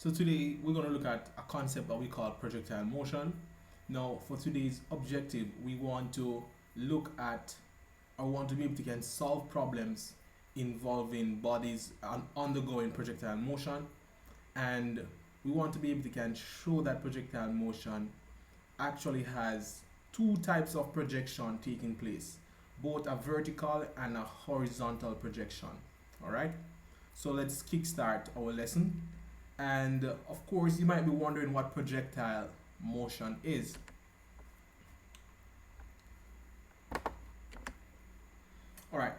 So today we're going to look at a concept that we call projectile motion. Now for today's objective, we want to look at, I want to be able to can solve problems involving bodies undergoing projectile motion, and we want to be able to can show that projectile motion actually has two types of projection taking place, both a vertical and a horizontal projection. Alright, so let's kickstart our lesson. And of course, you might be wondering what projectile motion is. Alright,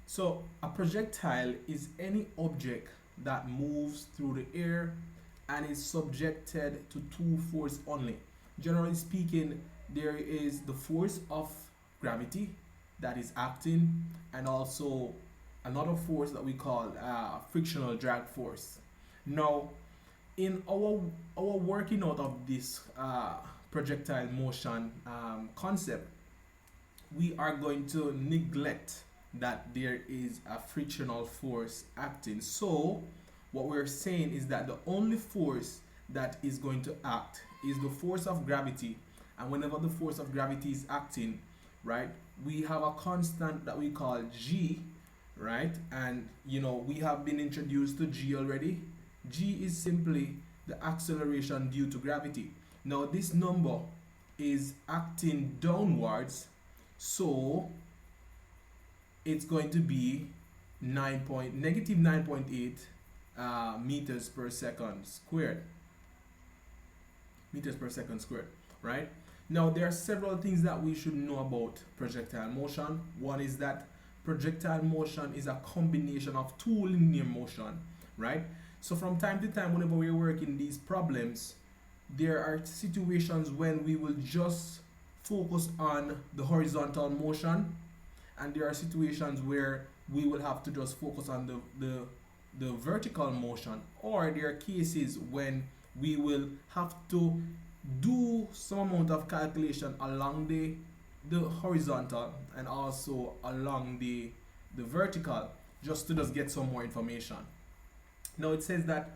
so a projectile is any object that moves through the air and is subjected to two forces only. Generally speaking, there is the force of gravity that is acting, and also another force that we call frictional drag force. Now, in our working out of this projectile motion concept, we are going to neglect that there is a frictional force acting. So what we're saying is that the only force that is going to act is the force of gravity, and whenever the force of gravity is acting, right, we have a constant that we call g, right? And you know, we have been introduced to g already. G is simply the acceleration due to gravity. Now this number is acting downwards, so it's going to be negative 9.8 meters per second squared. Meters per second squared, right? Now there are several things that we should know about projectile motion. One is that projectile motion is a combination of two linear motion, right? So from time to time, whenever we're working these problems, there are situations when we will just focus on the horizontal motion, and there are situations where we will have to just focus on the vertical motion, or there are cases when we will have to do some amount of calculation along the horizontal and also along the vertical, just to just get some more information. Now it says that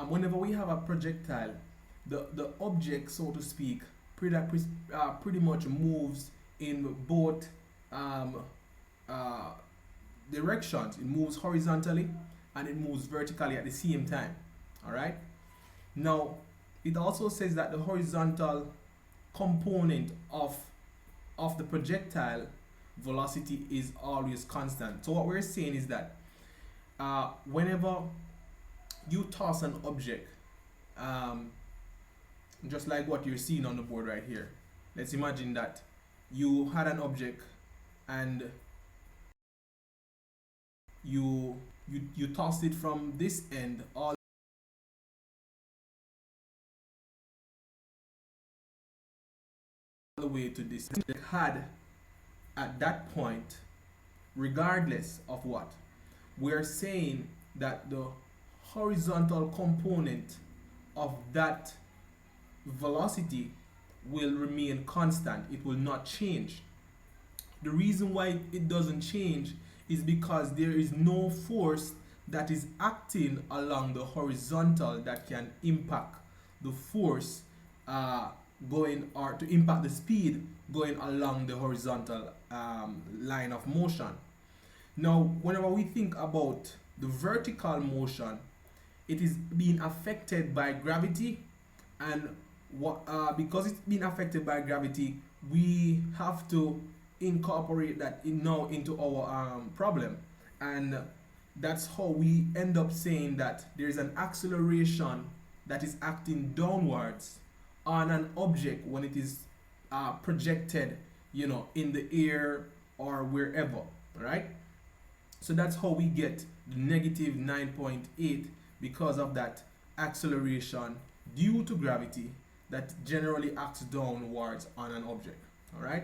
whenever we have a projectile, the object, so to speak, pretty much moves in both directions. It moves horizontally and it moves vertically at the same time. Alright? Now it also says that the horizontal component of the projectile velocity is always constant. So what we're saying is that whenever you toss an object, just like what you're seeing on the board right here, let's imagine that you had an object and you tossed it from this end all the way to this. It had at that point, regardless of what, we're saying that the horizontal component of that velocity will remain constant. It will not change. The reason why it doesn't change is because there is no force that is acting along the horizontal that can impact the force going, or to impact the speed going along the horizontal line of motion. Now whenever we think about the vertical motion, it is being affected by gravity, and because it's being affected by gravity, we have to incorporate that now into our problem, and that's how we end up saying that there is an acceleration that is acting downwards on an object when it is projected, you know, in the air or wherever, right? So that's how we get the negative 9.8, because of that acceleration due to gravity that generally acts downwards on an object. All right.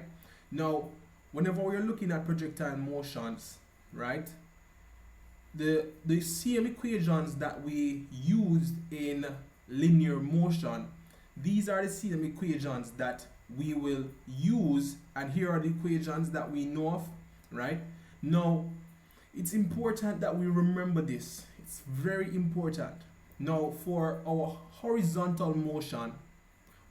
Now, whenever we're looking at projectile motions, right, the same equations that we used in linear motion, these are the same equations that we will use, and here are the equations that we know of, right? Now, it's important that we remember this. It's very important. Now, for our horizontal motion,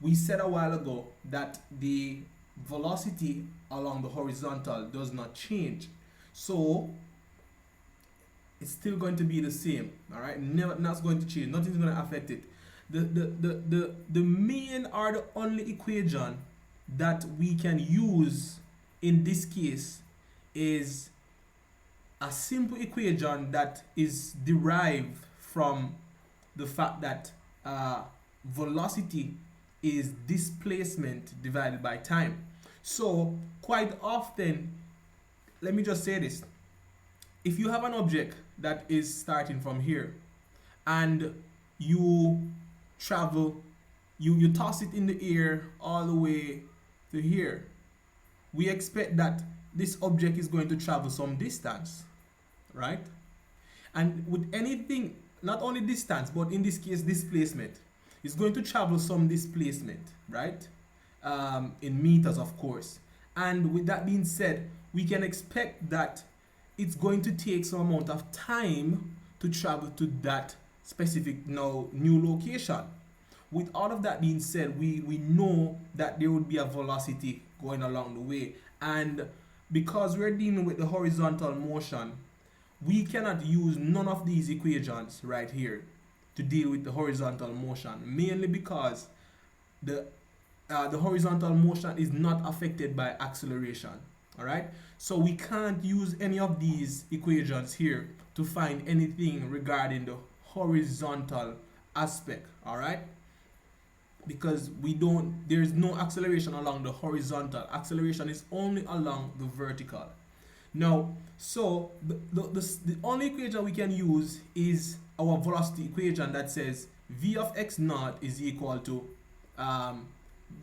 we said a while ago that the velocity along the horizontal does not change. So it's still going to be the same. All right, never, not going to change. Nothing's going to affect it. The main or the only equation that we can use in this case is a simple equation that is derived from the fact that velocity is displacement divided by time. So quite often, let me just say this: if you have an object that is starting from here and you travel, you toss it in the air all the way to here, we expect that this object is going to travel some distance, right? And with anything, not only distance, but in this case displacement, it's going to travel some displacement, right? In meters, of course. And with that being said, we can expect that it's going to take some amount of time to travel to that specific new location. With all of that being said, we know that there would be a velocity going along the way. And because we're dealing with the horizontal motion, we cannot use none of these equations right here to deal with the horizontal motion, mainly because the horizontal motion is not affected by acceleration. All right, so we can't use any of these equations here to find anything regarding the horizontal aspect. All right, because there's no acceleration along the horizontal. Acceleration is only along the vertical. Now, so the only equation we can use is our velocity equation that says v of x naught is equal to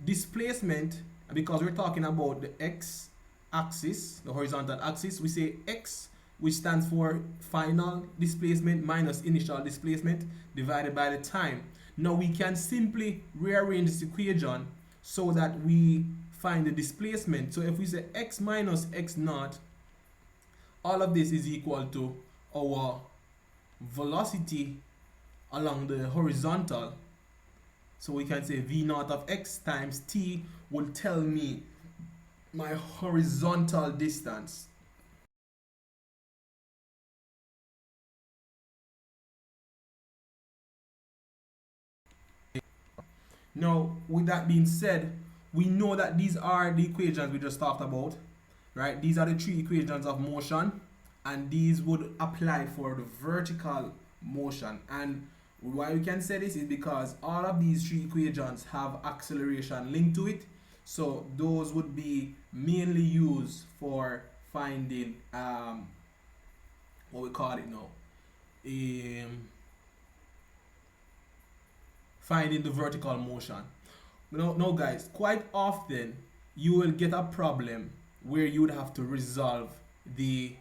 displacement. Because we're talking about the x axis, the horizontal axis, we say x, which stands for final displacement minus initial displacement divided by the time. Now we can simply rearrange this equation so that we find the displacement. So if we say x minus x naught, all of this is equal to our velocity along the horizontal. So we can say v naught of x times t will tell me my horizontal distance. Now, with that being said, we know that these are the equations we just talked about, right? These are the three equations of motion, and these would apply for the vertical motion. And why we can say this is because all of these three equations have acceleration linked to it. So those would be mainly used for finding what we call it now, finding the vertical motion. Now guys, quite often you will get a problem where you would have to resolve the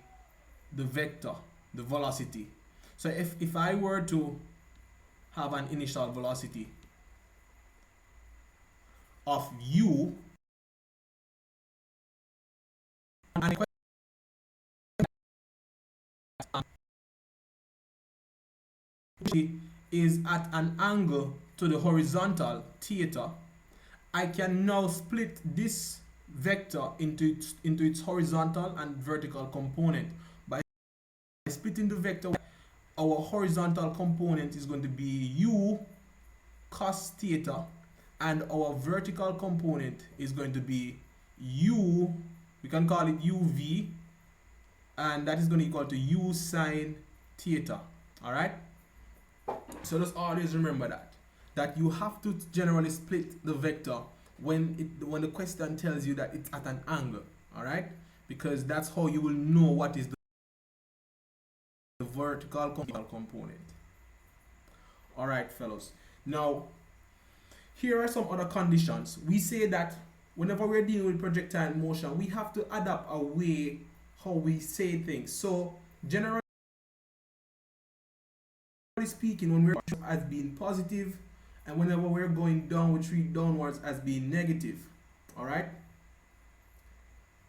vector, the velocity. So if I were to have an initial velocity of u, and is at an angle to the horizontal theta, I can now split this vector into its horizontal and vertical component. By splitting the vector, our horizontal component is going to be u cos theta, and our vertical component is going to be u, we can call it uv, and that is going to equal to u sine theta. All right, so just always remember that you have to generally split the vector when the question tells you that it's at an angle. All right, because that's how you will know what is the vertical component. All right, fellows. Now, here are some other conditions. We say that whenever we're dealing with projectile motion, we have to adapt a way how we say things. So, generally speaking, when we're as being positive, and whenever we're going down, we treat downwards as being negative. All right,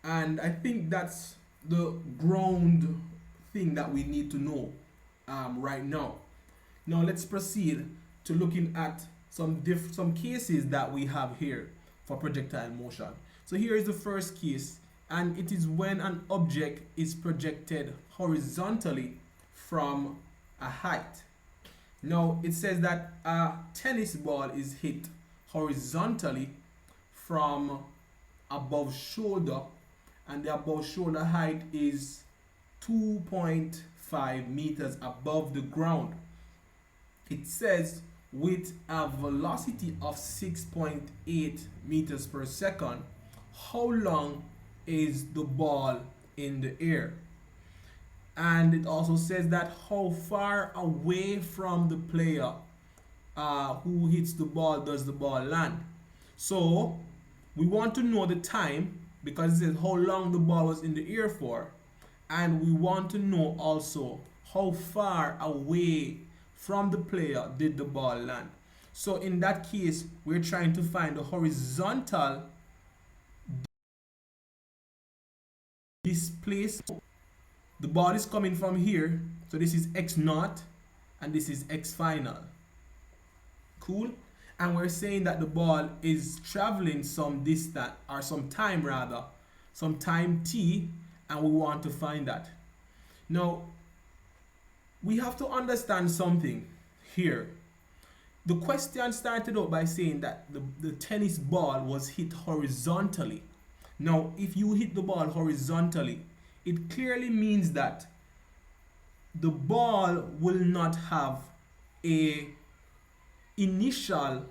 and I think that's the ground thing that we need to know right now. Now let's proceed to looking at some cases that we have here for projectile motion. So here is the first case, and it is when an object is projected horizontally from a height. Now it says that a tennis ball is hit horizontally from above shoulder, and the above shoulder height is 2.5 meters above the ground. It says with a velocity of 6.8 meters per second, how long is the ball in the air? And it also says that how far away from the player who hits the ball does the ball land. So we want to know the time, because it says how long the ball was in the air for, and we want to know also how far away from the player did the ball land. So in that case, we're trying to find the horizontal displacement. The ball is coming from here, so this is x naught and this is x final. Cool? And we're saying that the ball is traveling some distance, or some time rather, some time t, and we want to find that. Now, we have to understand something here. The question started out by saying that the tennis ball was hit horizontally. Now, if you hit the ball horizontally, it clearly means that the ball will not have a initial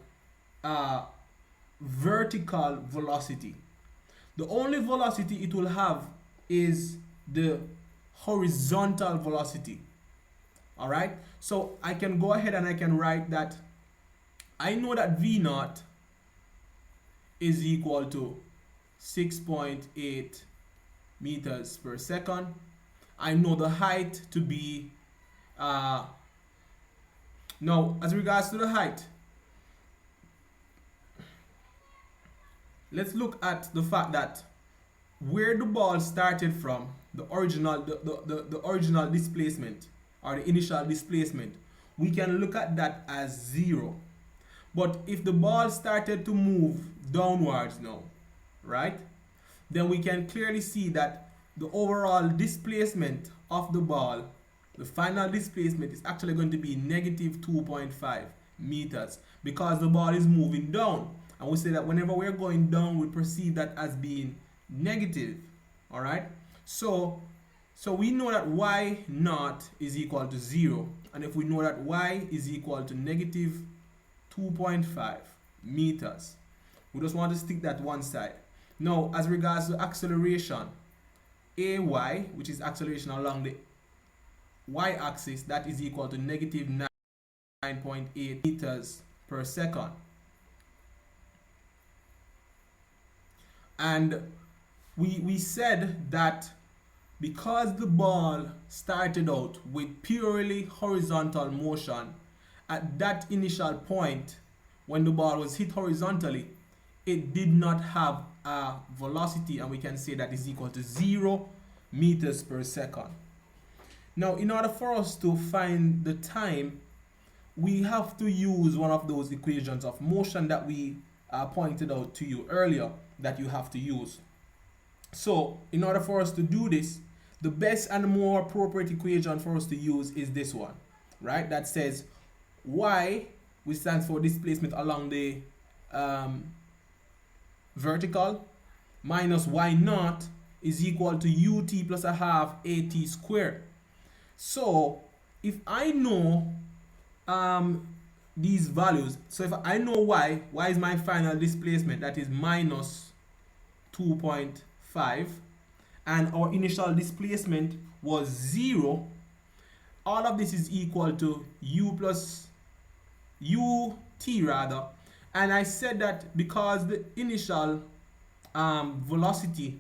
vertical velocity. The only velocity it will have is the horizontal velocity. All right, so I can go ahead and I can write that I know that V naught is equal to 6.8 meters per second. I know the height to be now, as regards to the height, let's look at the fact that where the ball started from, the original displacement, or the initial displacement, we can look at that as 0. But if the ball started to move downwards now, right, then we can clearly see that the overall displacement of the ball, the final displacement, is actually going to be negative 2.5 meters, because the ball is moving down. And we say that whenever we're going down, we perceive that as being negative. All right, so we know that y naught is equal to 0, and if we know that y is equal to negative 2.5 meters, we just want to stick that one side. Now, as regards to acceleration, ay, which is acceleration along the y-axis, that is equal to negative 9.8 meters per second. And we said that because the ball started out with purely horizontal motion, at that initial point when the ball was hit horizontally, it did not have a velocity, and we can say that is equal to 0 meters per second. Now, in order for us to find the time, we have to use one of those equations of motion that we pointed out to you earlier that you have to use. So in order for us to do this, the best and more appropriate equation for us to use is this one, right? That says y, which stands for displacement along the vertical, minus y naught is equal to ut plus a half at squared. So if I know these values, so if I know y is my final displacement, that is minus 2.5, and our initial displacement was 0, all of this is equal to u plus ut rather. And I said that because the initial velocity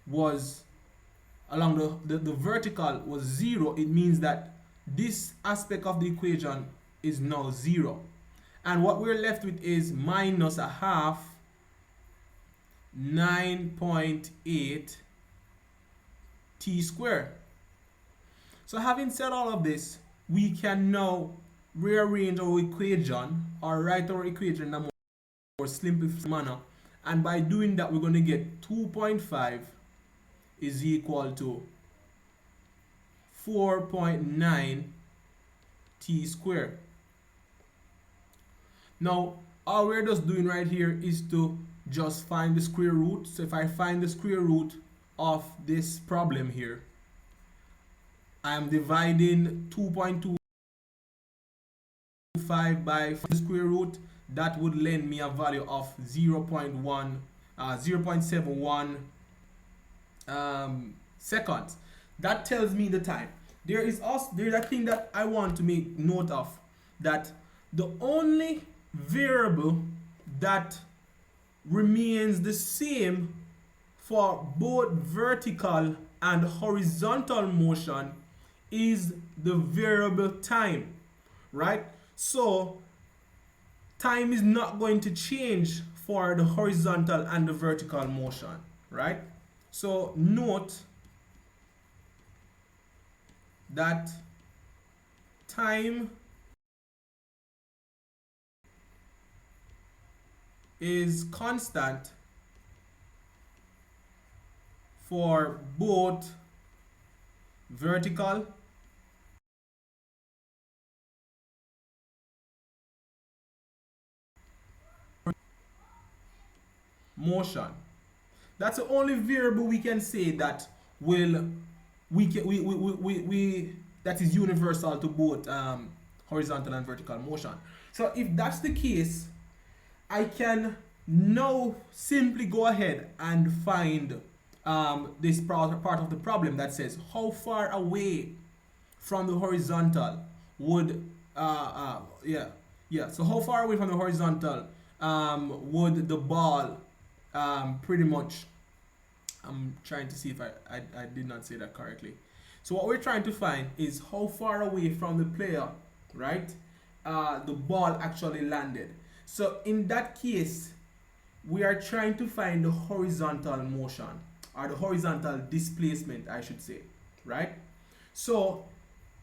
was along the vertical was 0, it means that this aspect of the equation is now 0. And what we're left with is minus a half 9.8 t squared. So having said all of this, we can now rearrange our equation or write our equation in a more simplified manner. And by doing that, we're going to get 2.5 is equal to 4.9 t squared. Now, all we're just doing right here is to just find the square root. So if I find the square root of this problem here, I am dividing 2.25 by the square root. That would lend me a value of 0.71 seconds. That tells me the time. There's a thing that I want to make note of, that the only variable that remains the same for both vertical and horizontal motion is the variable time, right? So time is not going to change for the horizontal and the vertical motion, right? So note that time is constant for both vertical motion. That's the only variable we can say that that is universal to both horizontal and vertical motion. So if that's the case, I can now simply go ahead and find this part of the problem that says how far away from the horizontal would so how far away from the horizontal would the ball pretty much, I'm trying to see if I did not say that correctly. So what we're trying to find is how far away from the player, right, the ball actually landed. So in that case, we are trying to find the horizontal motion, or the horizontal displacement, I should say, right? So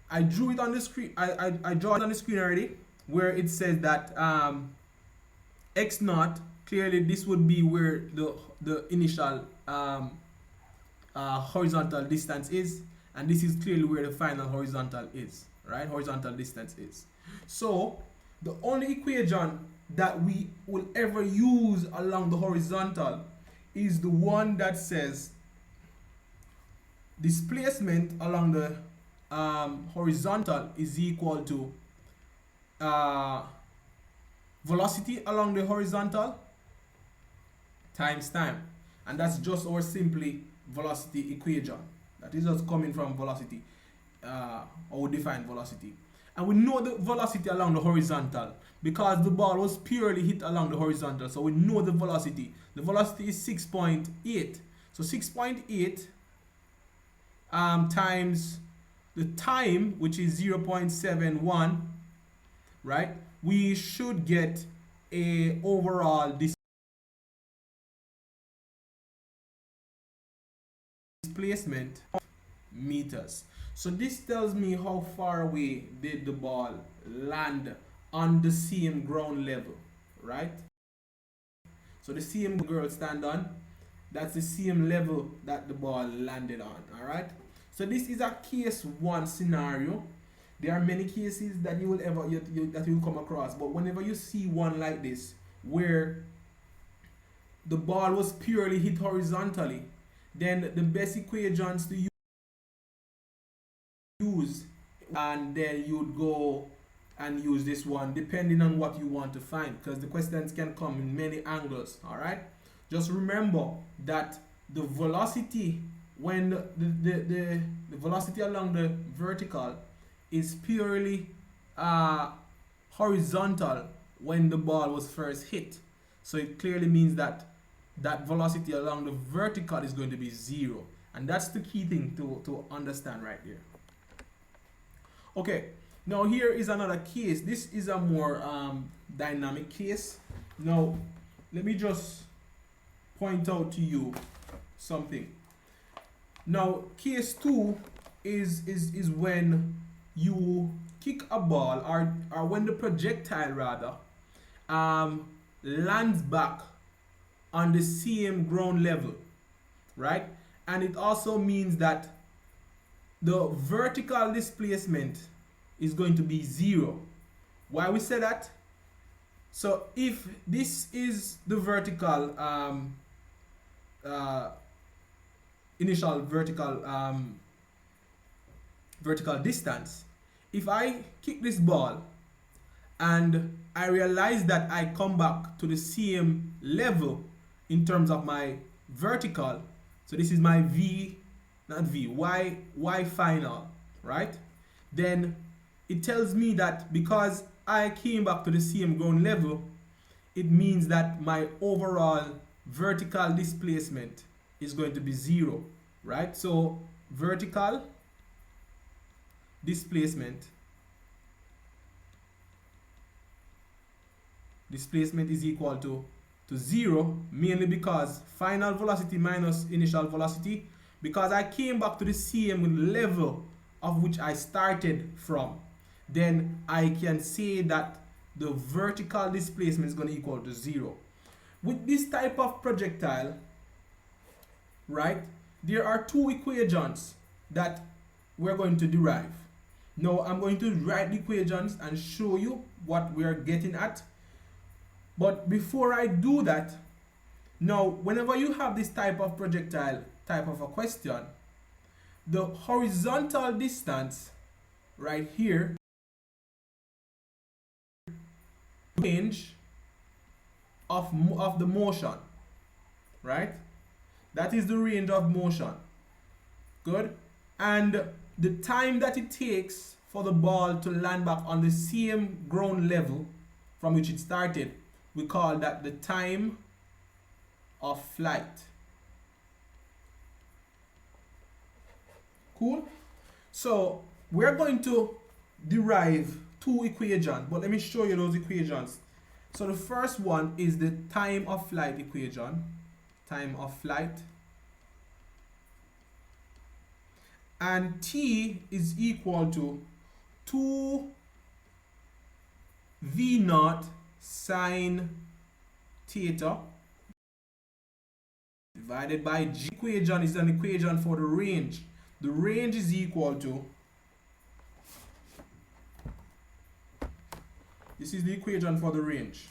I drew it on the screen. I draw it on the screen already, where it says that x naught, clearly this would be where the initial horizontal distance is, and this is clearly where the final horizontal is, right? Horizontal distance is. So the only equation that we will ever use along the horizontal is the one that says displacement along the horizontal is equal to velocity along the horizontal times time, and that's just our simply velocity equation. That is just coming from velocity, or define velocity, and we know the velocity along the horizontal because the ball was purely hit along the horizontal, so we know the velocity. The velocity is 6.8, so 6.8 times the time, which is 0.71, right? We should get a overall displacement meters. So this tells me how far away did the ball land on the same ground level, right? So the same girl stand on, that's the same level that the ball landed on, all right? So this is a case one scenario. There are many cases that you will that you will come across, but whenever you see one like this, where the ball was purely hit horizontally, then the best equations to use, and then you'd go and use this one depending on what you want to find, because the questions can come in many angles. All right, just remember that the velocity, when the velocity along the vertical is purely horizontal when the ball was first hit, so it clearly means that that velocity along the vertical is going to be 0, and that's the key thing to understand right there. Okay, now here is another case. This is a more dynamic case. Now let me just point out to you something. Now case 2 is when you kick a ball, or when the projectile rather lands back on the same ground level, right? And it also means that the vertical displacement is going to be 0. Why we say that? So if this is the vertical initial vertical distance, if I kick this ball and I realize that I come back to the same level in terms of my vertical, so this is my y final, right? Then it tells me that because I came back to the same ground level, it means that my overall vertical displacement is going to be 0, right? So vertical displacement is equal to 0, mainly because final velocity minus initial velocity, because I came back to the same level of which I started from, then I can say that the vertical displacement is going to equal to 0. With this type of projectile, right, there are two equations that we're going to derive. Now I'm going to write the equations and show you what we are getting at. But before I do that, now whenever you have this type of projectile type of a question, the horizontal distance right here, range of the motion, right? That is the range of motion. Good. And the time that it takes for the ball to land back on the same ground level from which it started, we call that the time of flight. Cool? So we're going to derive two equations, but let me show you those equations. So the first one is the time of flight equation, time of flight. And t is equal to 2 v naught sine theta divided by g. Equation is an equation for the range. The range is equal to, this is the equation for the range,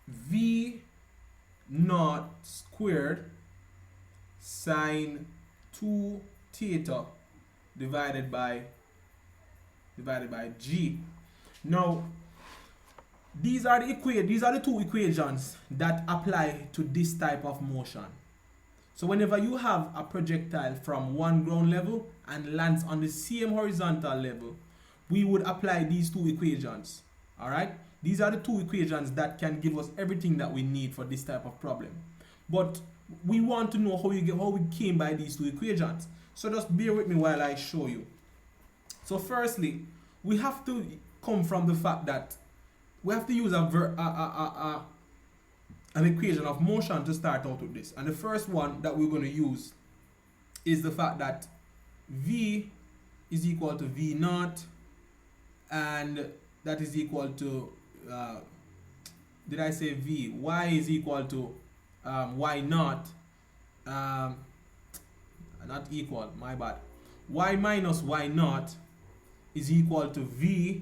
v naught squared sine 2 theta divided by g. Now these are the two equations that apply to this type of motion. So whenever you have a projectile from one ground level and lands on the same horizontal level, we would apply these two equations. All right? These are the two equations that can give us everything that we need for this type of problem. But we want to know how we came by these two equations. So just bear with me while I show you. So firstly, we have to come from the fact that we have to use an equation of motion to start out with this. And the first one that we're going to use is the fact that v is equal to v naught, and that is equal to, did I say v? Y is equal to y naught, not equal, my bad. Y minus y naught is equal to v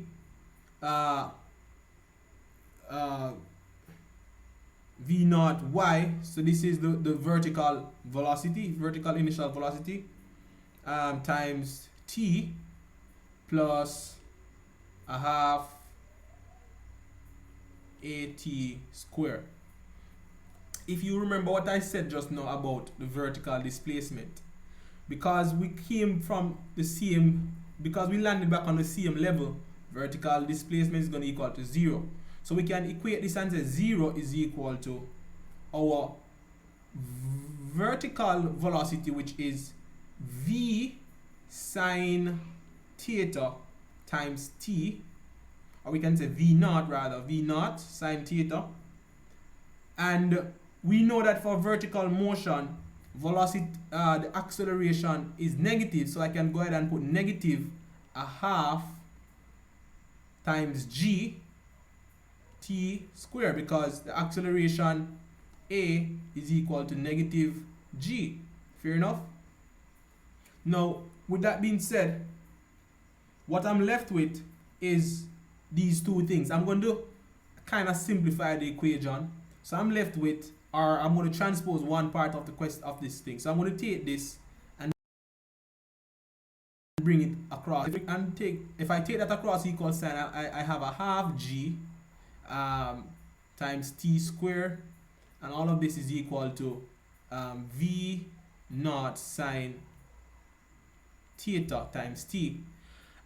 v naught y. So this is the vertical velocity, vertical initial velocity, times t plus a half at squared. If you remember what I said just now about the vertical displacement, because we came from the same, because we landed back on the same level, vertical displacement is going to equal to 0. So we can equate this and say 0 is equal to our vertical velocity, which is v sine theta times t, or we can say v naught rather, v naught sine theta. And we know that for vertical motion, velocity, the acceleration is negative, so I can go ahead and put negative a half times g t squared, because the acceleration a is equal to negative g. Fair enough? Now, with that being said, what I'm left with is these two things. I'm going to kind of simplify the equation. So I'm left with, or I'm going to transpose one part of the question of this thing. So I'm going to take this and bring it across. If I take that across equal sign, I have a half g times t squared, and all of this is equal to v naught sine theta times t.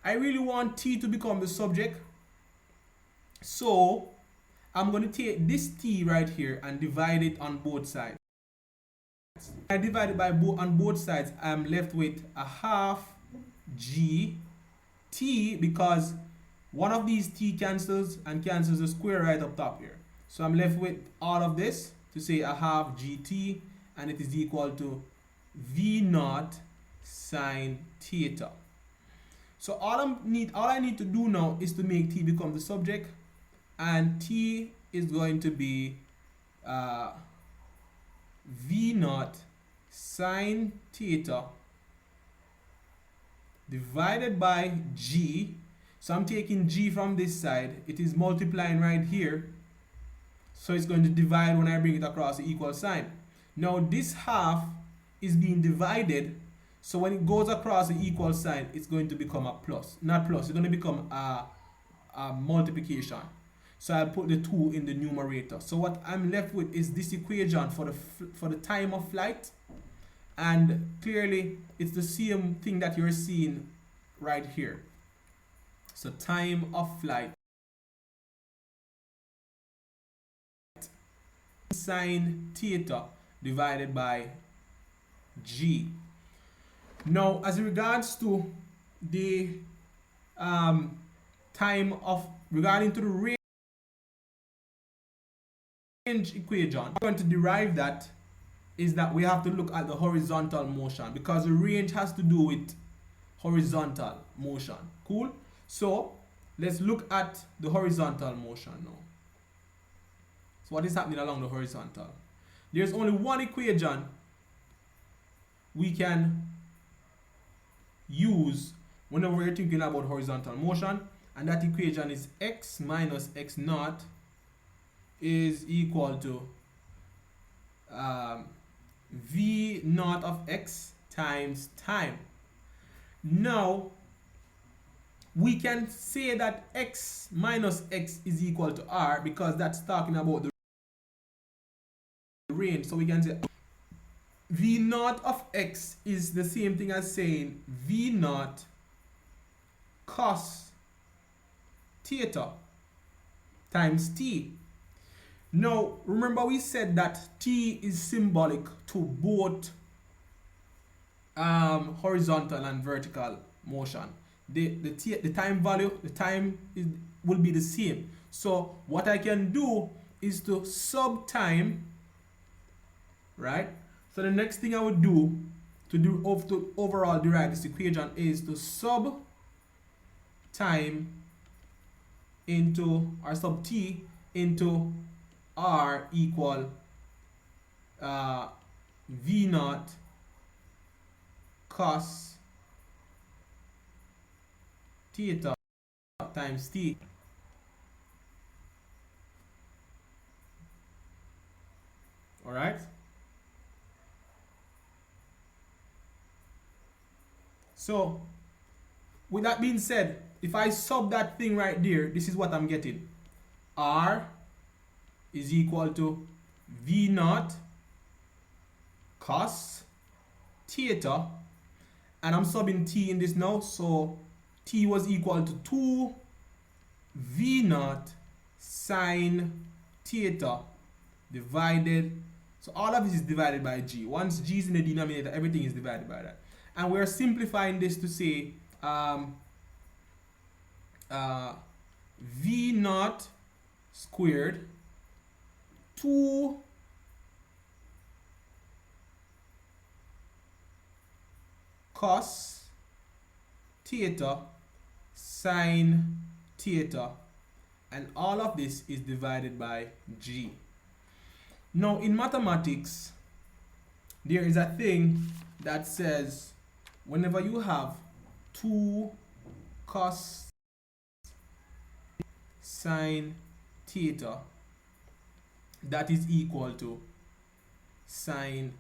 I really want t to become the subject, so I'm going to take this t right here and divide it on both sides. I divide it by on both sides, I'm left with a half g t, because one of these t cancels and cancels the square right up top here. So I'm left with all of this to say a half gt, and it is equal to v naught sine theta. So all I need to do now is to make t become the subject, and t is going to be v naught sine theta divided by g. So I'm taking g from this side, it is multiplying right here, so it's going to divide when I bring it across the equal sign. Now this half is being divided, so when it goes across the equal sign, it's going to become a plus. Not plus, it's going to become a multiplication. So I'll put the 2 in the numerator. So what I'm left with is this equation for the time of flight. And clearly, it's the same thing that you're seeing right here. So time of flight sine theta divided by g. Now, as regards to the time of, regarding to the range equation, I'm going to derive that is that we have to look at the horizontal motion, because the range has to do with horizontal motion. Cool? So let's look at the horizontal motion now. So what is happening along the horizontal? There's only one equation we can use whenever we're thinking about horizontal motion, and that equation is x minus x naught is equal to v naught of x times time. Now we can say that x minus x is equal to r, because that's talking about the range. So we can say v naught of x is the same thing as saying v naught cos theta times t. Now remember we said that t is symbolic to both horizontal and vertical motion. The time value, the time will be the same. So what I can do is to sub time, right? So the next thing I would do to overall derive this equation is to sub time into, or sub t into r equal v naught cos theta times t. All right. So with that being said, if I sub that thing right there, this is what I'm getting. R is equal to v naught cos theta, and I'm subbing t in this now, so t was equal to 2 v naught sine theta divided, so all of this is divided by g. Once g is in the denominator, everything is divided by that. And we're simplifying this to say v naught squared 2 cos theta sine theta, and all of this is divided by g. Now in mathematics, there is a thing that says whenever you have 2 cos sine theta, that is equal to sine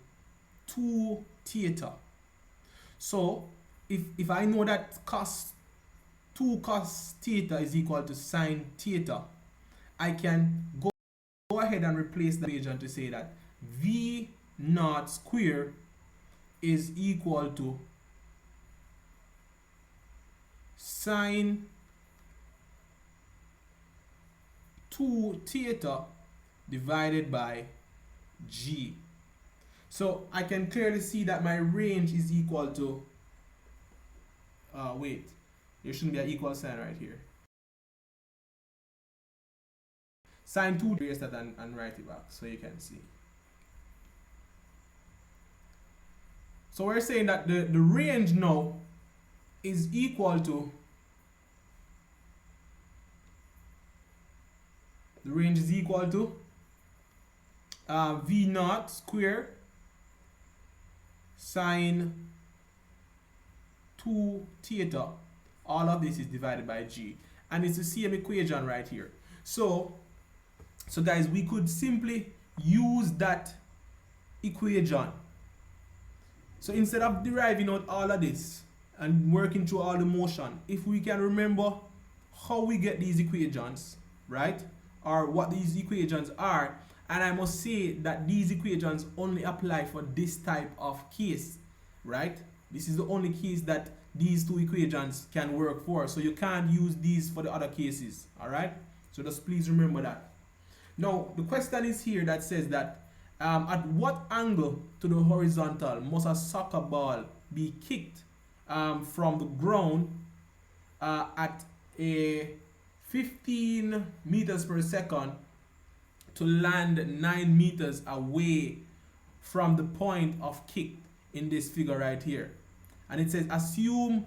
2 theta. So if I know that 2 cos theta is equal to sine theta, I can go ahead and replace the equation to say that v naught square is equal to sine 2 theta divided by g. So I can clearly see that my range is equal to wait, there shouldn't be an equal sign right here. Sine 2, erase that and write it back so you can see. So we're saying that the range now is equal to, the range is equal to v naught square sine 2 theta. All of this is divided by g, and it's the same equation right here. So guys, we could simply use that equation. So instead of deriving out all of this and working through all the motion, if we can remember how we get these equations, right, or what these equations are, and I must say that these equations only apply for this type of case, right? This is the only case that these two equations can work for, so you can't use these for the other cases. All right, so just please remember that. Now the question is here that says that at what angle to the horizontal must a soccer ball be kicked from the ground at a 15 meters per second to land 9 meters away from the point of kick in this figure right here? And it says assume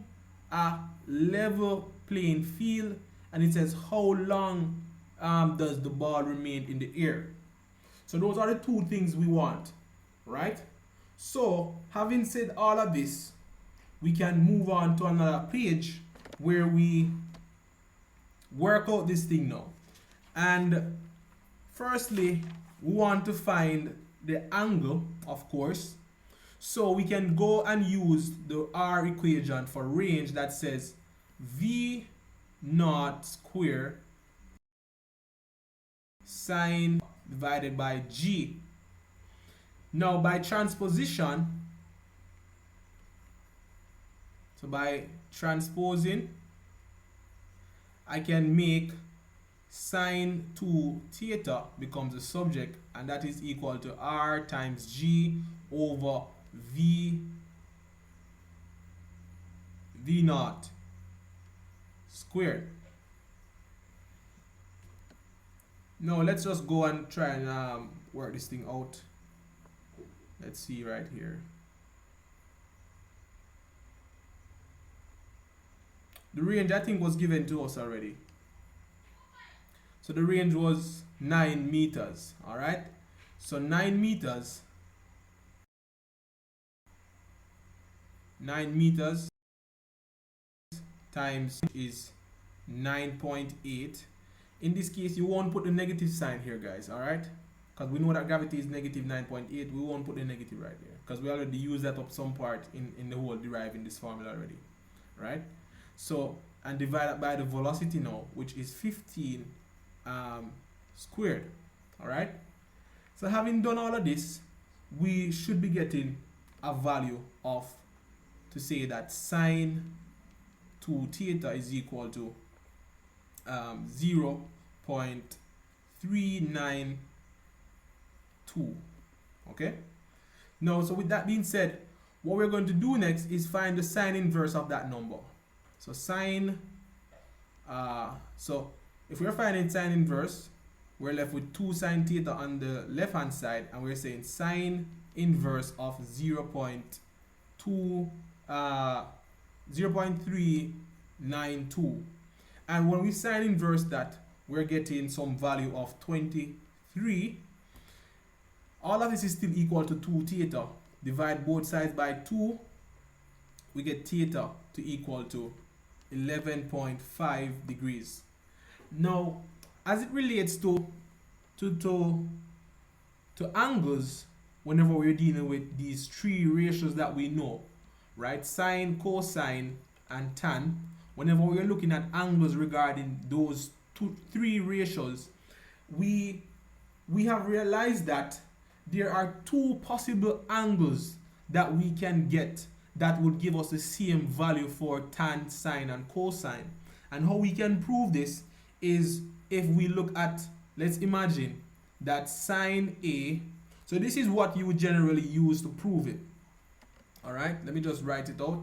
a level playing field, and it says how long does the ball remain in the air. So those are the two things we want, right? So having said all of this, we can move on to another page where we work out this thing now. And firstly, we want to find the angle, of course. So we can go and use the R equation for range that says v naught square sine divided by g. Now by transposition, so by transposing, I can make sine 2 theta becomes the subject, and that is equal to R times G over V naught squared. Now let's just go and try and work this thing out. Let's see right here. The range I think was given to us already. So the range was 9 meters. Alright. So 9 meters. 9 meters times is 9.8. In this case, you won't put the negative sign here, guys. Alright. Because we know that gravity is negative 9.8. We won't put the negative right there, because we already used that up some part in the whole deriving this formula already. Right. So, and divide that by the velocity now, which is 15 squared. Alright. So having done all of this, we should be getting a value of, to say that sine 2 theta is equal to 0.392. Okay. Now, so with that being said, what we're going to do next is find the sine inverse of that number. So sine, so if we're finding sine inverse, we're left with 2 sine theta on the left hand side, and we're saying sine inverse of 0.2 uh, 0.392, and when we sine inverse that, we're getting some value of 23. All of this is still equal to 2 theta. Divide both sides by 2, we get theta to equal to 11.5 degrees. Now, as it relates to angles, whenever we're dealing with these three ratios that we know, right? Sine, cosine, and tan. Whenever we're looking at angles regarding those three ratios, we have realized that there are two possible angles that we can get that would give us the same value for tan, sine, and cosine. And how we can prove this is if we look at, let's imagine that sine A, so this is what you would generally use to prove it. All right, let me just write it out.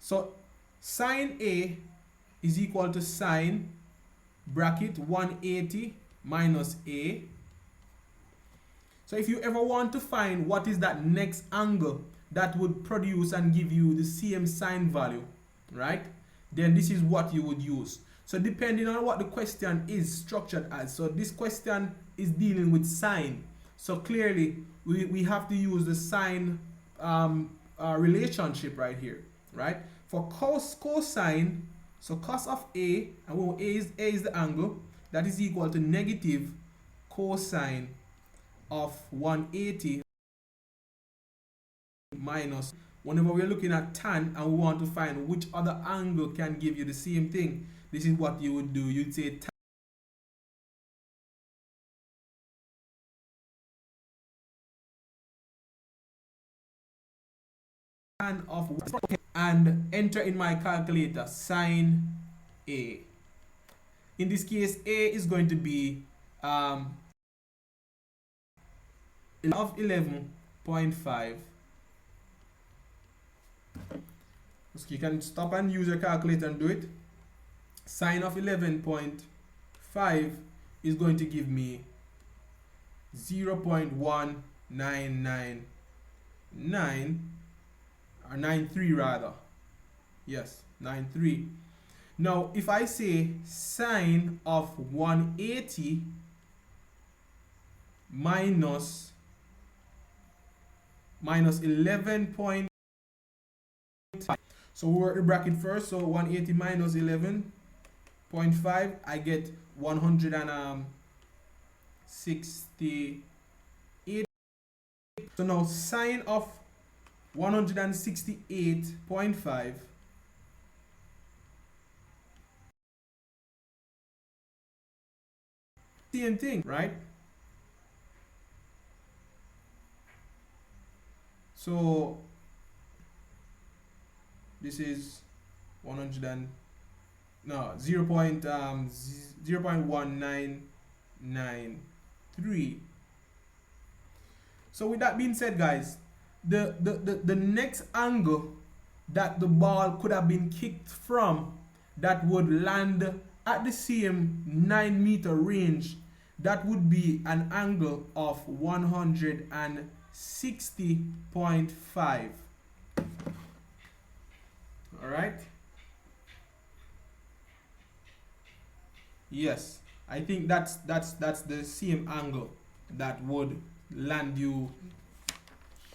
So sine A is equal to sine bracket 180 minus A. So if you ever want to find what is that next angle that would produce and give you the same sine value, right? Then this is what you would use. So depending on what the question is structured as, so this question is dealing with sine. So clearly we have to use the sine relationship right here, right? For cosine, so cos of A, and when A is the angle, that is equal to negative cosine of 180 minus, whenever we're looking at tan and we want to find which other angle can give you the same thing, this is what you would do. You'd say tan of, and enter in my calculator sine A. In this case, A is going to be of 11.5. So you can stop and use your calculator and do it. Sine of 11.5 is going to give me 0.1999, or 93 rather. Yes, 93. Now, if I say sine of 180 minus 11.5. So we work the bracket first. So 180 minus 11.5, I get 168. So now sine of 168.5 same thing, right? So this is 0.1993. So with that being said, guys, the next angle that the ball could have been kicked from that would land at the same 9-meter range, that would be an angle of 160.5. All right. Yes, I think that's the same angle that would land you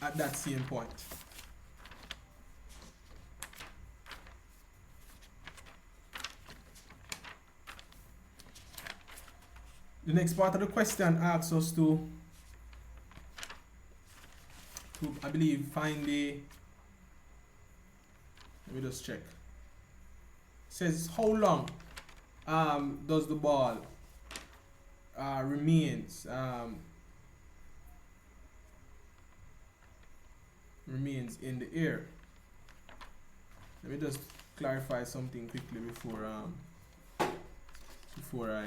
at that same point. The next part of the question asks us to I believe find the, let me just check. It says how long does the ball remains in the air. Let me just clarify something quickly before I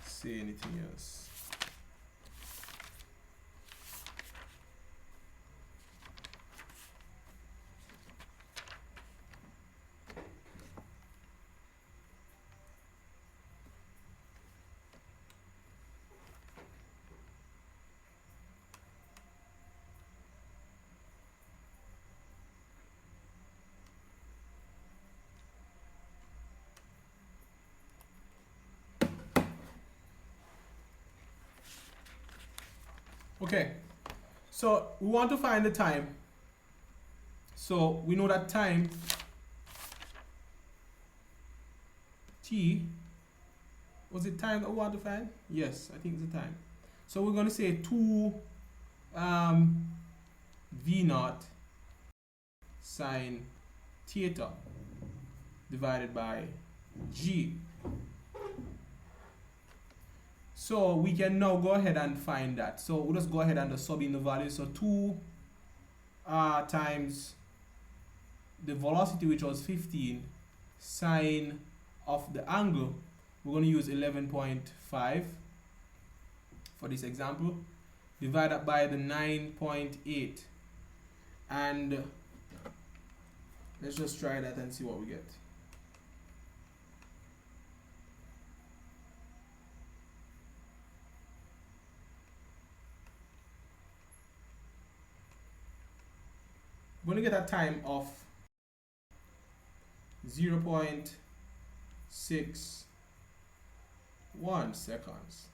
say anything else. Okay, so we want to find the time. So we know that time t, was it time that we want to find? Yes, I think it's the time. So we're going to say 2 v naught sine theta divided by g. So we can now go ahead and find that. So we'll just go ahead and just sub in the value. So 2 times the velocity, which was 15, sine of the angle, we're going to use 11.5 for this example, divided by the 9.8, and let's just try that and see what we get. We're going to get a time of 0.61 seconds.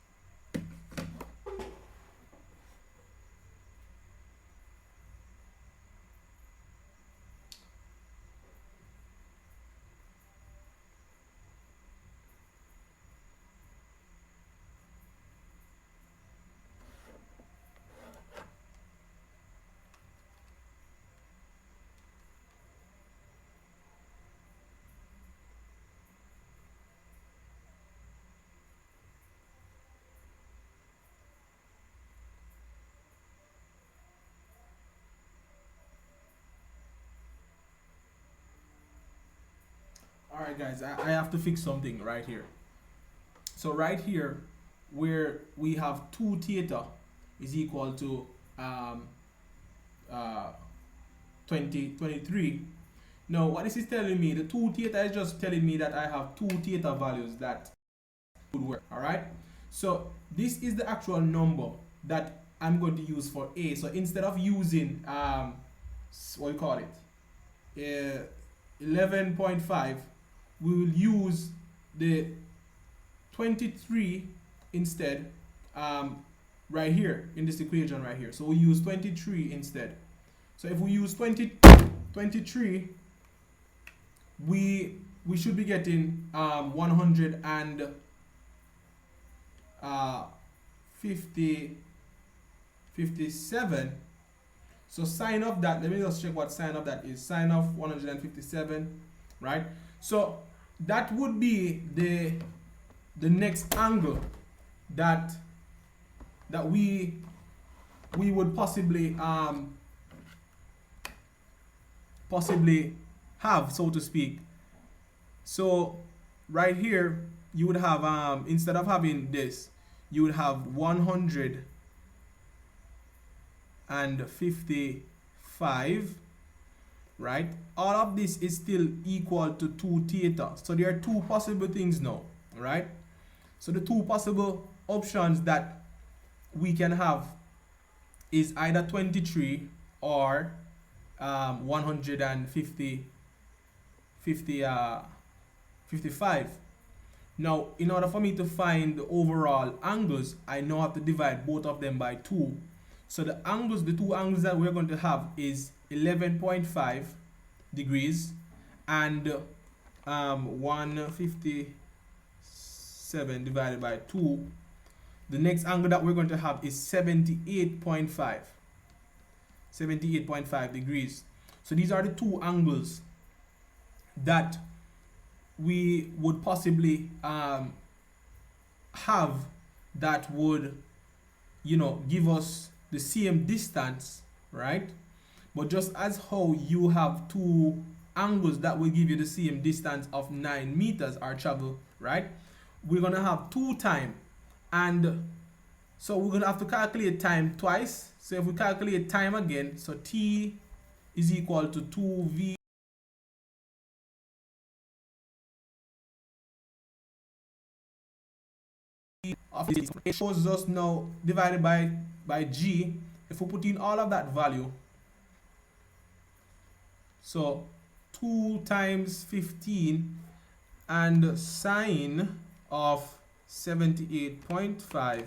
Alright guys, I have to fix something right here. So right here, where we have 2 theta is equal to 23. Now what this is telling me, the 2 theta is just telling me that I have 2 theta values that would work. Alright, so this is the actual number that I'm going to use for A. So instead of using what you call it, 11.5, we will use the 23 instead, right here in this equation right here. So we use 23 instead. So if we use 23, we should be getting 157. So sine of that, let me just check what sine of that is. Sine of 157, right? So that would be the next angle that we would possibly have, so to speak. So right here you would have instead of having this, you would have 155, right? All of this is still equal to 2 theta. So there are 2 possible things now, right? So the 2 possible options that we can have is either 23 or 55. Now, in order for me to find the overall angles, I now have to divide both of them by 2. So the angles, the 2 angles that we're going to have is 11.5 degrees and 157 divided by 2. The next angle that we're going to have is 78.5 degrees. So these are the 2 angles that we would possibly have that would, give us the same distance, right? But just as how you have 2 angles that will give you the same distance of 9 meters or travel, right? We're gonna have 2 time, and so we're gonna have to calculate time twice. So if we calculate time again, so t is equal to 2v. It shows us now divided by g. If we put in all of that value, so 2 times 15 and sine of 78.5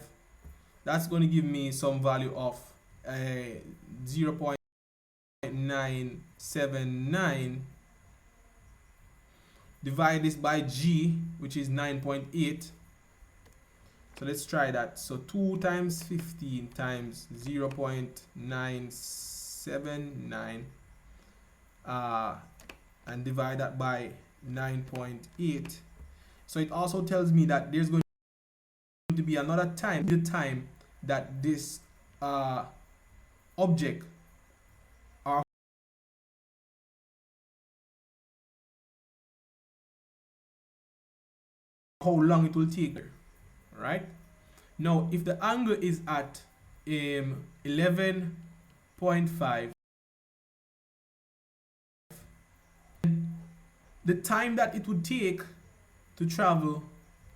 That's going to give me some value of 0.979. Divide this by g, which is 9.8. So let's try that. So 2 times 15 times 0.979 and divide that by 9.8. So it also tells me that there's going to be another time, the time that this object, or how long it will take, right? Now, if the angle is at 11.5, the time that it would take to travel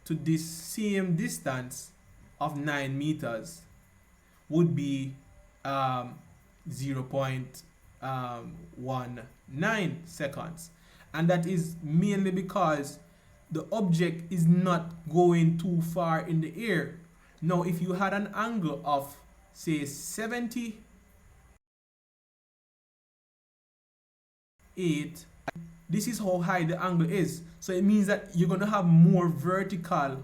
to this same distance of 9 meters would be 0.19 seconds. And that is mainly because the object is not going too far in the air. Now, if you had an angle of, say, 78, this is how high the angle is. So it means that you're going to have more vertical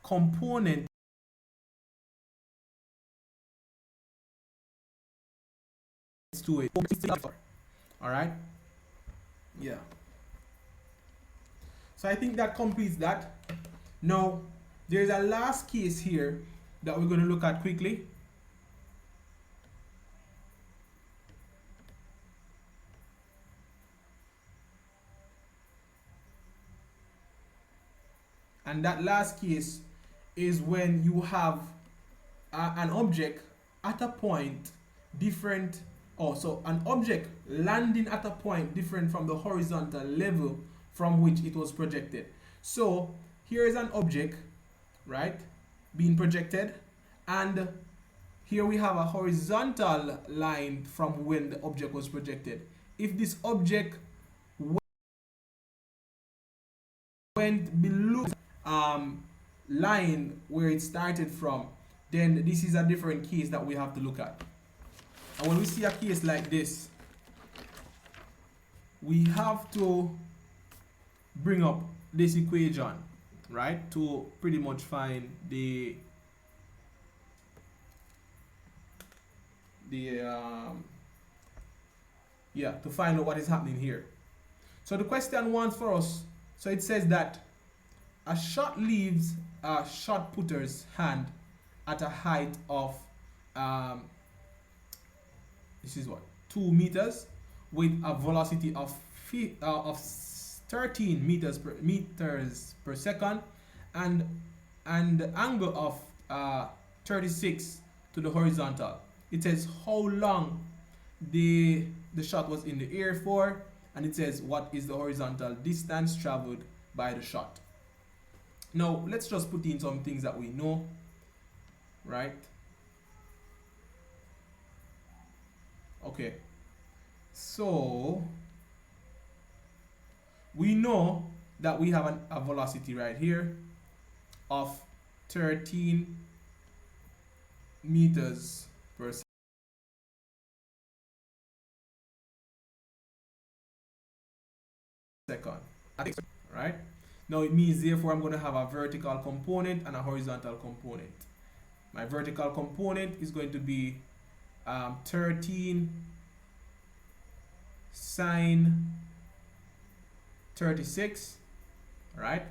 component to it. All right? Yeah. So I think that completes that. Now, there's a last case here that we're going to look at quickly. And that last case is when you have an object at a point different, so an object landing at a point different from the horizontal level from which it was projected. So here is an object, right, being projected, and here we have a horizontal line from when the object was projected. If this object went below line where it started from, then this is a different case that we have to look at. And when we see a case like this, we have to bring up this equation, right, to pretty much find to find out what is happening here. So the question wants for us, so it says that a shot leaves a shot putter's hand at a height of this is what, 2 meters with a velocity of 13 meters per second and the angle of 36 to the horizontal. It says how long the shot was in the air for, and it says what is the horizontal distance traveled by the shot. Now let's just put in some things that we know, right? Okay, so we know that we have a velocity right here of 13 meters per second, right? Now it means therefore I'm going to have a vertical component and a horizontal component. My vertical component is going to be 13 sine 36, right?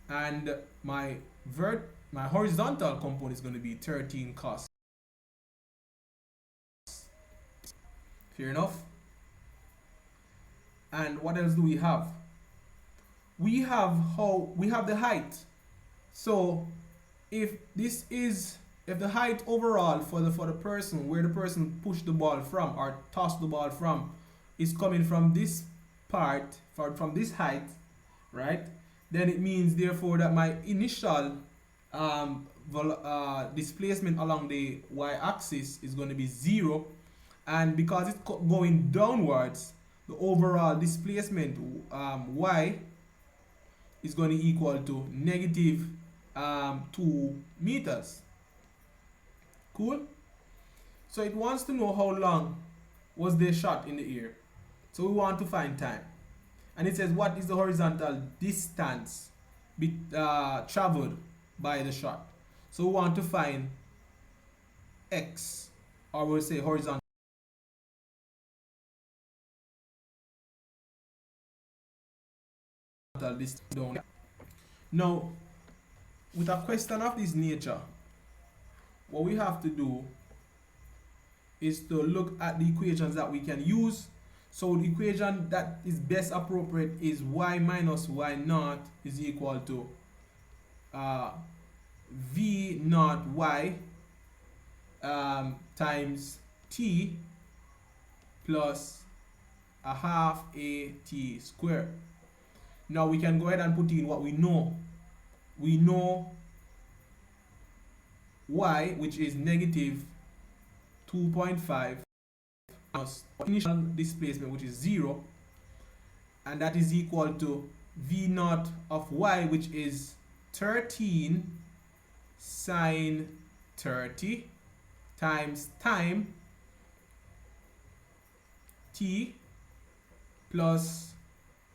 And my horizontal component is going to be 13 cos. Fair enough? And what else do we have? We have the height. So if the height overall for the person, where the person pushed the ball from or tossed the ball from, is coming from this part, from this height, right? Then it means therefore that my initial displacement along the y-axis is going to be 0, and because it's going downwards, the overall displacement y is going to equal to negative 2 meters, Cool? So it wants to know how long was they shot in the air. So we want to find time. And it says what is the horizontal distance traveled by the shot. So we want to find x, or we'll say horizontal distance down. Now, with a question of this nature, what we have to do is to look at the equations that we can use. So the equation that is best appropriate is y minus y naught is equal to v naught y times t plus a half a t squared. Now we can go ahead and put in what we know. We know y, which is negative 2.5 minus initial displacement, which is 0, and that is equal to v naught of y, which is 13 sine 30 times time t plus,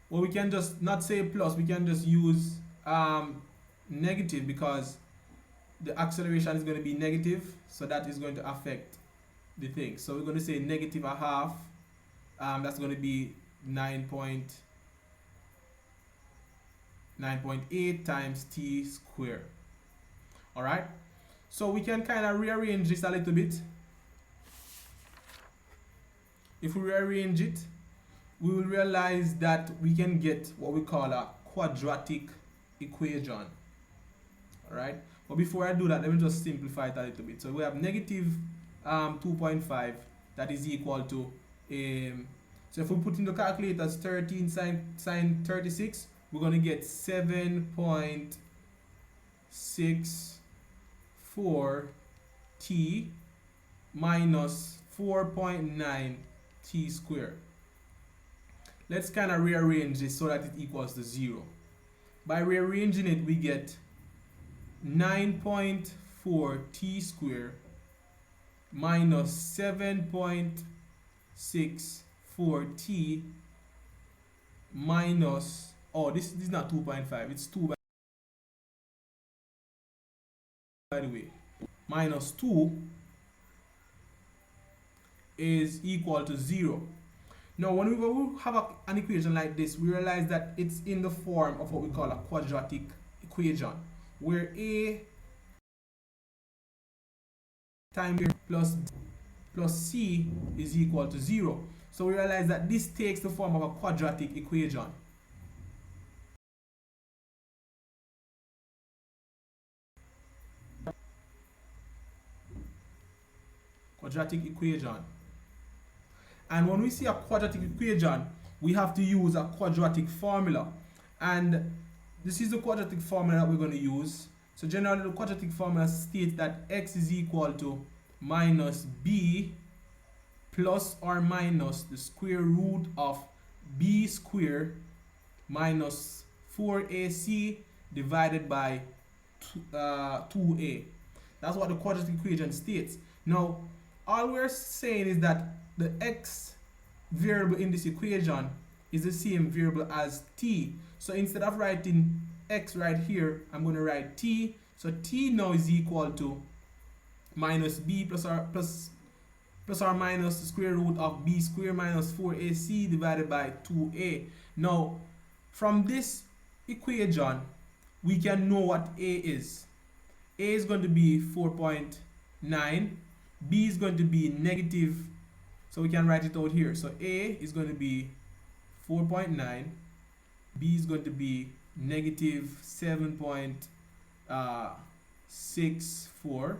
well, we can just not say plus, we can just use negative, because the acceleration is going to be negative, so that is going to affect the thing. So we're going to say negative a half, that's going to be 9.8 times t squared. Alright, so we can kind of rearrange this a little bit. If we rearrange it, we will realize that we can get what we call a quadratic equation. Alright, but before I do that, let me just simplify it a little bit. So we have negative 2.5, that is equal to so if we put in the calculator 13 sine 36, we're going to get 7.64 t minus 4.9 t squared. Let's kind of rearrange this so that it equals to 0. By rearranging it, we get 9.4 t squared minus 7.64 t minus, oh, this is not 2.5, it's 2 by the way, minus 2 is equal to 0. Now when we have an equation like this, we realize that it's in the form of what we call a quadratic equation, where a times plus c is equal to 0. So we realize that this takes the form of a quadratic equation. Quadratic equation. And when we see a quadratic equation, we have to use a quadratic formula. And this is the quadratic formula that we're going to use. So generally the quadratic formula states that x is equal to minus b plus or minus the square root of b squared minus 4ac divided by 2a. That's what the quadratic equation states. Now, all we're saying is that the x variable in this equation is the same variable as t. So instead of writing x right here, I'm going to write t. So t now is equal to minus b plus or minus the square root of b squared minus 4ac divided by 2a. Now, from this equation, we can know what a is. A is going to be 4.9. B is going to be negative, so we can write it out here. So a is going to be 4.9. B is going to be negative 7.64,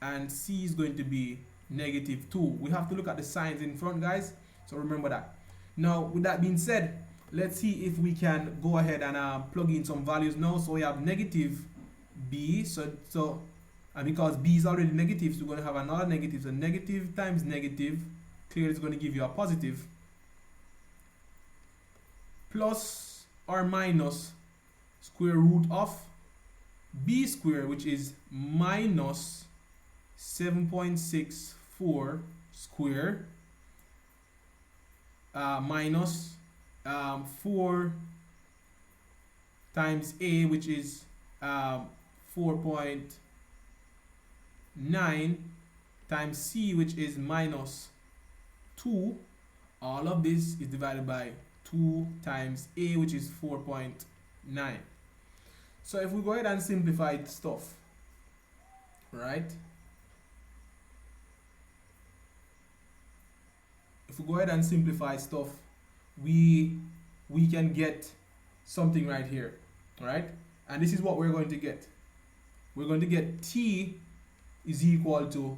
and C is going to be negative 2. We have to look at the signs in front, guys, so remember that. Now, with that being said, let's see if we can go ahead and plug in some values now. So we have negative b, and because b is already negative, so we're going to have another negative. So negative times negative clearly is going to give you a positive, plus or minus square root of b squared, which is minus 7.64 square minus 4 times a, which is 4.9 times c, which is minus 2. All of this is divided by 2 times a, which is 4.9. So if we go ahead and simplify stuff, right? If we go ahead and simplify stuff, we can get something right here, right? And this is what we're going to get. We're going to get t is equal to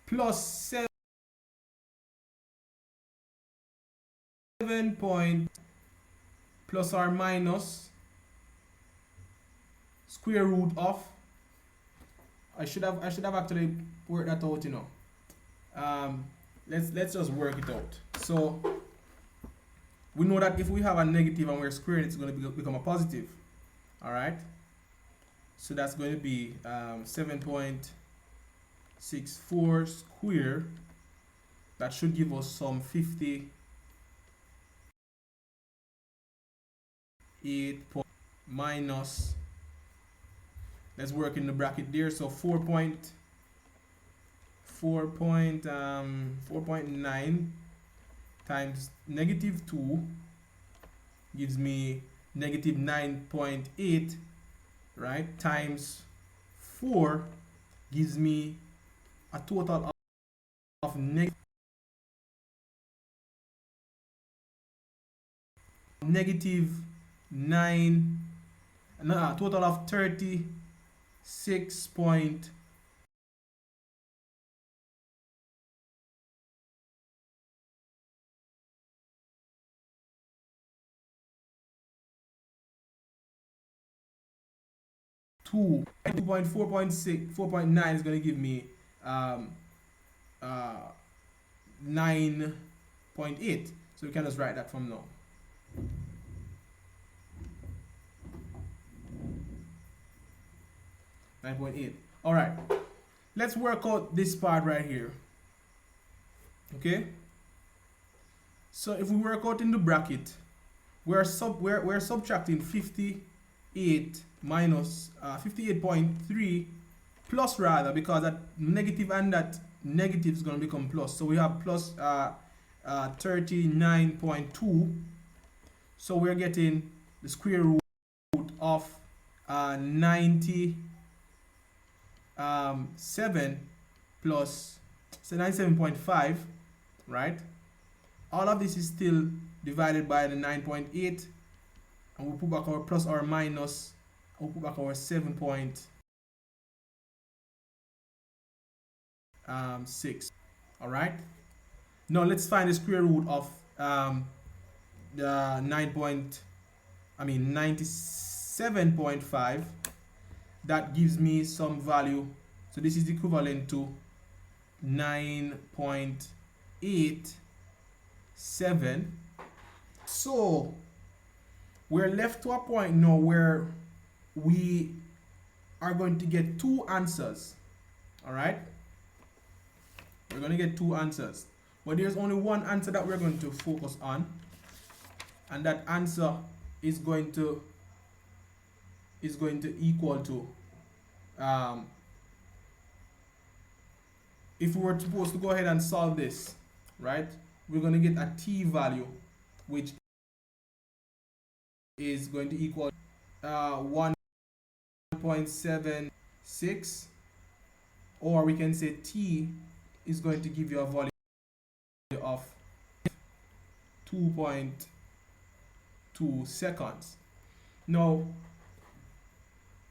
plus 7 point plus or minus square root of, I should have actually worked that out, you know. Let's just work it out. So we know that if we have a negative and we're squaring, it's going to become a positive. All right. So that's going to be 7.64 square. That should give us some 58 minus. Let's work in the bracket there. So 4.9 times negative 2 gives me negative 9.8, right? Times 4 gives me a total of negative 9, a total of 36.2 4.6 4.9 is going to give me 9.8. So we can just write that from now. All right, let's work out this part right here. Okay, so if we work out in the bracket, we're subtracting 58 minus 58.3 plus, rather, because that negative and that negative is going to become plus. So we have plus 39.2. So we're getting the square root of 97 plus, so 97.5, right? All of this is still divided by the 9.8, and we'll put back our plus or minus, and we'll put back our 7.6. All right. Now let's find the square root of the 97.5. That gives me some value. So this is equivalent to 9.87. So we're left to a point now where we are going to get two answers. All right, we're going to get two answers, but there's only one answer that we're going to focus on, and that answer is going to equal to, if we were supposed to go ahead and solve this, right, we're going to get a t value which is going to equal 1.76, or we can say t is going to give you a value of 2.2 seconds. Now,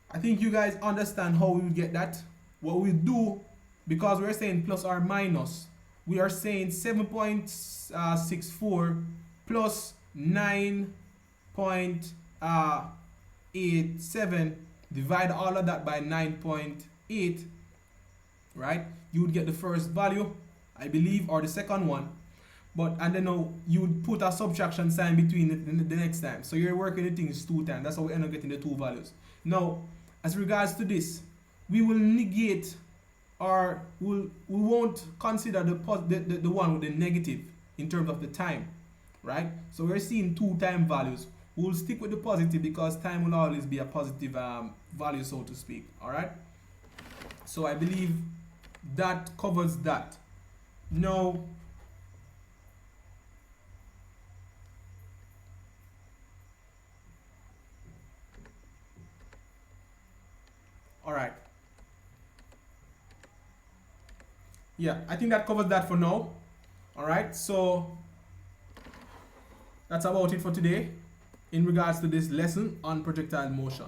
I think you guys understand how we get that. What we do, because we're saying plus or minus, we are saying 7.64 plus 9.87, divide all of that by 9.8, right? You would get the first value, I believe, or the second one. but and then now you would put a subtraction sign between it the next time. So you're working the things 2 times. That's how we end up getting the 2 values. Now, as regards to this, we will negate, or we won't consider the one with the negative in terms of the time, right? So we're seeing 2 time values. We'll stick with the positive because time will always be a positive value, so to speak. All right. So I believe that covers that. Now, all right. Yeah, I think that covers that for now. All right. So that's about it for today in regards to this lesson on projectile motion.